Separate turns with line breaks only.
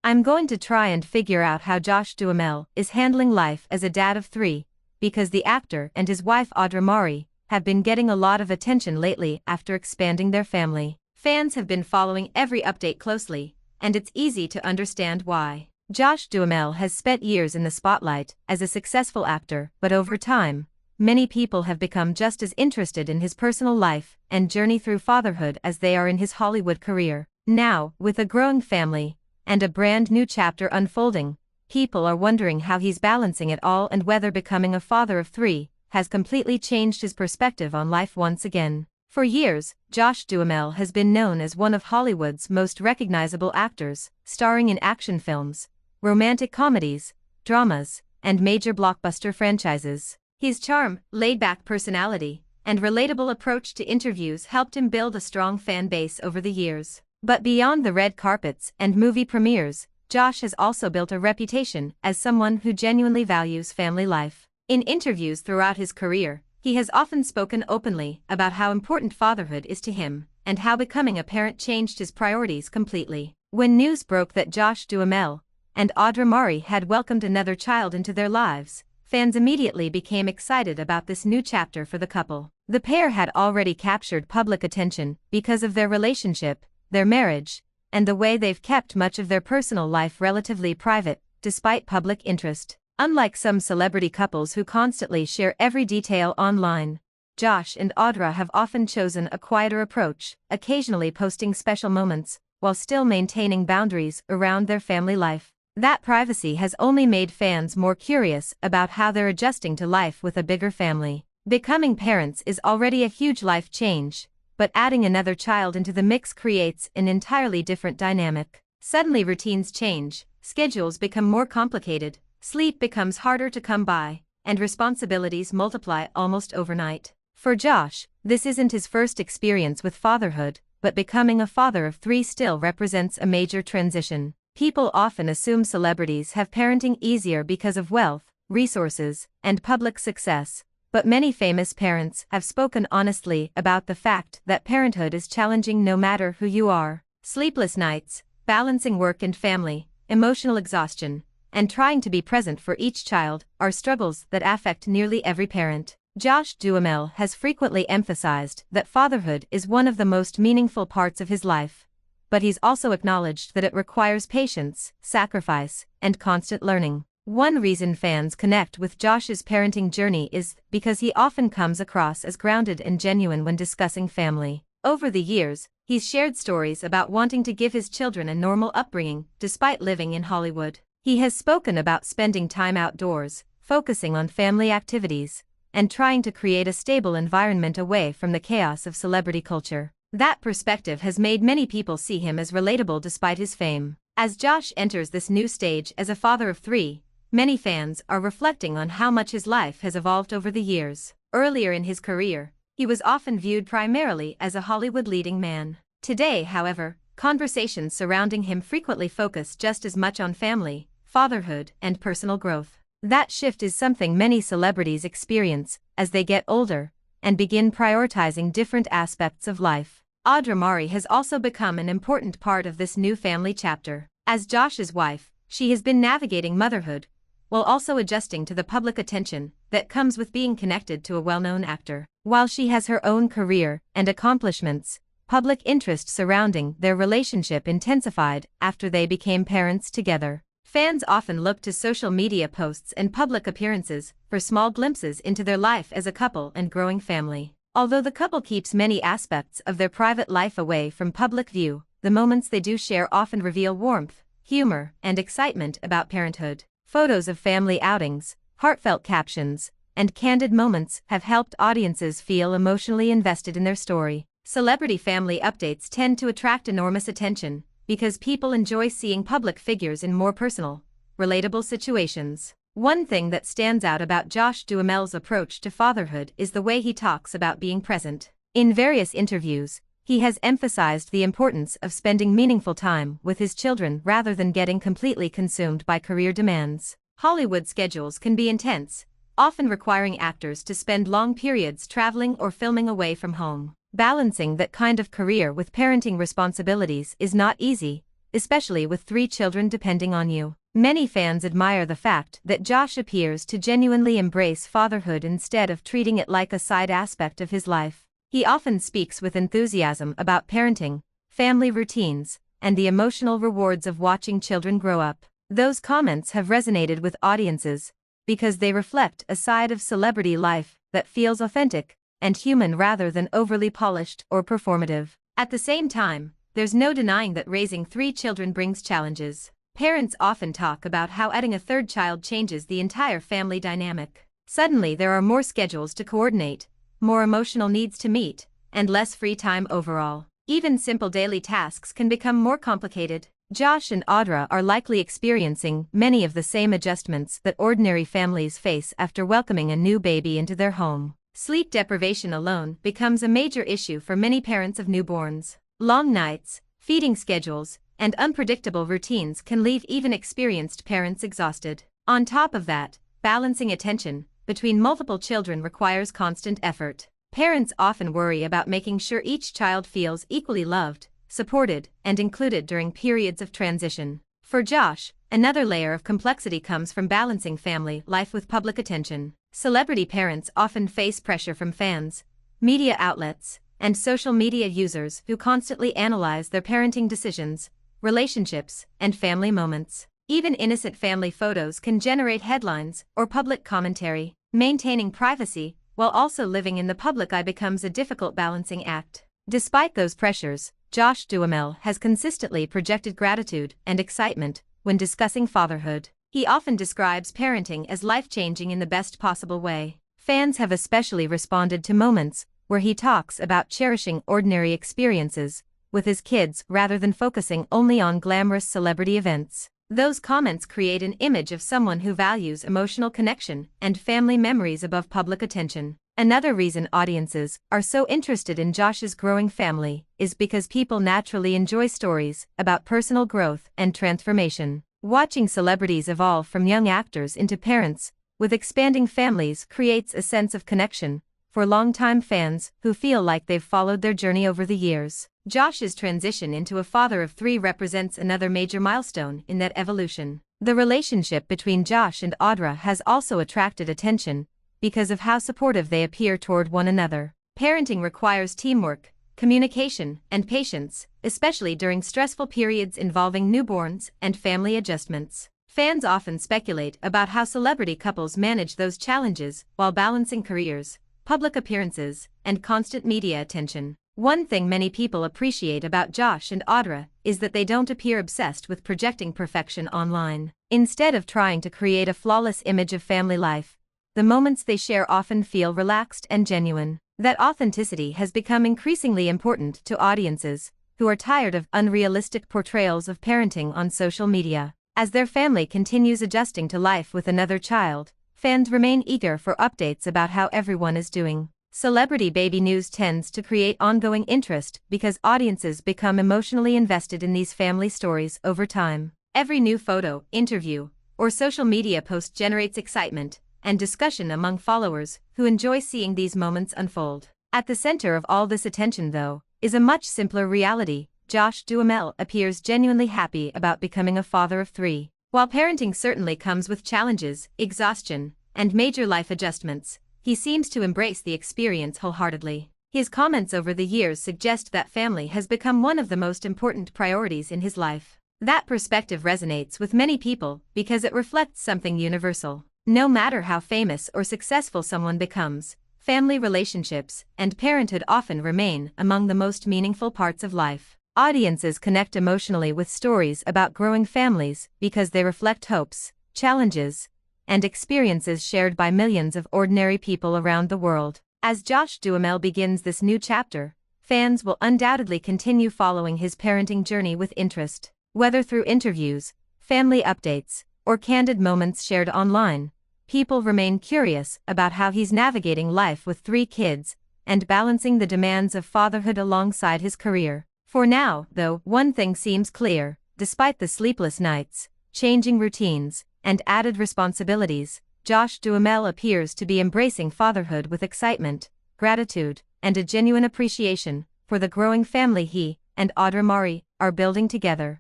I'm going to try and figure out how Josh Duhamel is handling life as a dad of 3, because the actor and his wife Audra Mari have been getting a lot of attention lately after expanding their family. Fans have been following every update closely, and it's easy to understand why. Josh Duhamel has spent years in the spotlight as a successful actor, but over time, many people have become just as interested in his personal life and journey through fatherhood as they are in his Hollywood career. Now, with a growing family and a brand new chapter unfolding, people are wondering how he's balancing it all and whether becoming a father of 3 has completely changed his perspective on life once again. For years, Josh Duhamel has been known as one of Hollywood's most recognizable actors, starring in action films, romantic comedies, dramas, and major blockbuster franchises. His charm, laid-back personality, and relatable approach to interviews helped him build a strong fan base over the years. But beyond the red carpets and movie premieres, Josh has also built a reputation as someone who genuinely values family life. In interviews throughout his career, he has often spoken openly about how important fatherhood is to him, and how becoming a parent changed his priorities completely. When news broke that Josh Duhamel and Audra Mari had welcomed another child into their lives, fans immediately became excited about this new chapter for the couple. The pair had already captured public attention because of their relationship, their marriage, and the way they've kept much of their personal life relatively private, despite public interest. Unlike some celebrity couples who constantly share every detail online, Josh and Audra have often chosen a quieter approach, occasionally posting special moments, while still maintaining boundaries around their family life. That privacy has only made fans more curious about how they're adjusting to life with a bigger family. Becoming parents is already a huge life change, but adding another child into the mix creates an entirely different dynamic. Suddenly routines change, schedules become more complicated, sleep becomes harder to come by, and responsibilities multiply almost overnight. For Josh, this isn't his first experience with fatherhood, but becoming a father of 3 still represents a major transition. People often assume celebrities have parenting easier because of wealth, resources, and public success, but many famous parents have spoken honestly about the fact that parenthood is challenging no matter who you are. Sleepless nights, balancing work and family, emotional exhaustion, and trying to be present for each child are struggles that affect nearly every parent. Josh Duhamel has frequently emphasized that fatherhood is one of the most meaningful parts of his life, but he's also acknowledged that it requires patience, sacrifice, and constant learning. One reason fans connect with Josh's parenting journey is because he often comes across as grounded and genuine when discussing family. Over the years, he's shared stories about wanting to give his children a normal upbringing despite living in Hollywood. He has spoken about spending time outdoors, focusing on family activities, and trying to create a stable environment away from the chaos of celebrity culture. That perspective has made many people see him as relatable despite his fame. As Josh enters this new stage as a father of 3, many fans are reflecting on how much his life has evolved over the years. Earlier in his career, he was often viewed primarily as a Hollywood leading man. Today, however, conversations surrounding him frequently focus just as much on family, fatherhood, and personal growth. That shift is something many celebrities experience as they get older and begin prioritizing different aspects of life. Audra Mari has also become an important part of this new family chapter. As Josh's wife, she has been navigating motherhood, while also adjusting to the public attention that comes with being connected to a well-known actor. While she has her own career and accomplishments, public interest surrounding their relationship intensified after they became parents together. Fans often look to social media posts and public appearances for small glimpses into their life as a couple and growing family. Although the couple keeps many aspects of their private life away from public view, the moments they do share often reveal warmth, humor, and excitement about parenthood. Photos of family outings, heartfelt captions, and candid moments have helped audiences feel emotionally invested in their story. Celebrity family updates tend to attract enormous attention because people enjoy seeing public figures in more personal, relatable situations. One thing that stands out about Josh Duhamel's approach to fatherhood is the way he talks about being present. In various interviews, he has emphasized the importance of spending meaningful time with his children rather than getting completely consumed by career demands. Hollywood schedules can be intense, often requiring actors to spend long periods traveling or filming away from home. Balancing that kind of career with parenting responsibilities is not easy, especially with 3 children depending on you. Many fans admire the fact that Josh appears to genuinely embrace fatherhood instead of treating it like a side aspect of his life. He often speaks with enthusiasm about parenting, family routines, and the emotional rewards of watching children grow up. Those comments have resonated with audiences because they reflect a side of celebrity life that feels authentic and human rather than overly polished or performative. At the same time, there's no denying that raising 3 children brings challenges. Parents often talk about how adding a 3rd child changes the entire family dynamic. Suddenly there are more schedules to coordinate, more emotional needs to meet, and less free time overall. Even simple daily tasks can become more complicated. Josh and Audra are likely experiencing many of the same adjustments that ordinary families face after welcoming a new baby into their home. Sleep deprivation alone becomes a major issue for many parents of newborns. Long nights, feeding schedules, and unpredictable routines can leave even experienced parents exhausted. On top of that, balancing attention between multiple children requires constant effort. Parents often worry about making sure each child feels equally loved, supported, and included during periods of transition. For Josh, another layer of complexity comes from balancing family life with public attention. Celebrity parents often face pressure from fans, media outlets, and social media users who constantly analyze their parenting decisions, relationships, and family moments. Even innocent family photos can generate headlines or public commentary. Maintaining privacy while also living in the public eye becomes a difficult balancing act. Despite those pressures, Josh Duhamel has consistently projected gratitude and excitement when discussing fatherhood. He often describes parenting as life-changing in the best possible way. Fans have especially responded to moments where he talks about cherishing ordinary experiences with his kids rather than focusing only on glamorous celebrity events. Those comments create an image of someone who values emotional connection and family memories above public attention. Another reason audiences are so interested in Josh's growing family is because people naturally enjoy stories about personal growth and transformation. Watching celebrities evolve from young actors into parents with expanding families creates a sense of connection for longtime fans who feel like they've followed their journey over the years. Josh's transition into a father of 3 represents another major milestone in that evolution. The relationship between Josh and Audra has also attracted attention because of how supportive they appear toward one another. Parenting requires teamwork, communication, and patience, especially during stressful periods involving newborns and family adjustments. Fans often speculate about how celebrity couples manage those challenges while balancing careers, public appearances, and constant media attention. One thing many people appreciate about Josh and Audra is that they don't appear obsessed with projecting perfection online. Instead of trying to create a flawless image of family life, the moments they share often feel relaxed and genuine. That authenticity has become increasingly important to audiences who are tired of unrealistic portrayals of parenting on social media. As their family continues adjusting to life with another child, fans remain eager for updates about how everyone is doing. Celebrity baby news tends to create ongoing interest because audiences become emotionally invested in these family stories over time. Every new photo, interview, or social media post generates excitement and discussion among followers who enjoy seeing these moments unfold. At the center of all this attention, though, is a much simpler reality. Josh Duhamel appears genuinely happy about becoming a father of 3. While parenting certainly comes with challenges, exhaustion, and major life adjustments, he seems to embrace the experience wholeheartedly. His comments over the years suggest that family has become one of the most important priorities in his life. That perspective resonates with many people because it reflects something universal. No matter how famous or successful someone becomes, family relationships and parenthood often remain among the most meaningful parts of life. Audiences connect emotionally with stories about growing families because they reflect hopes, challenges, and experiences shared by millions of ordinary people around the world. As Josh Duhamel begins this new chapter, fans will undoubtedly continue following his parenting journey with interest. Whether through interviews, family updates, or candid moments shared online, people remain curious about how he's navigating life with 3 kids and balancing the demands of fatherhood alongside his career. For now, though, one thing seems clear: despite the sleepless nights, changing routines, and added responsibilities, Josh Duhamel appears to be embracing fatherhood with excitement, gratitude, and a genuine appreciation for the growing family he and Audra are building together.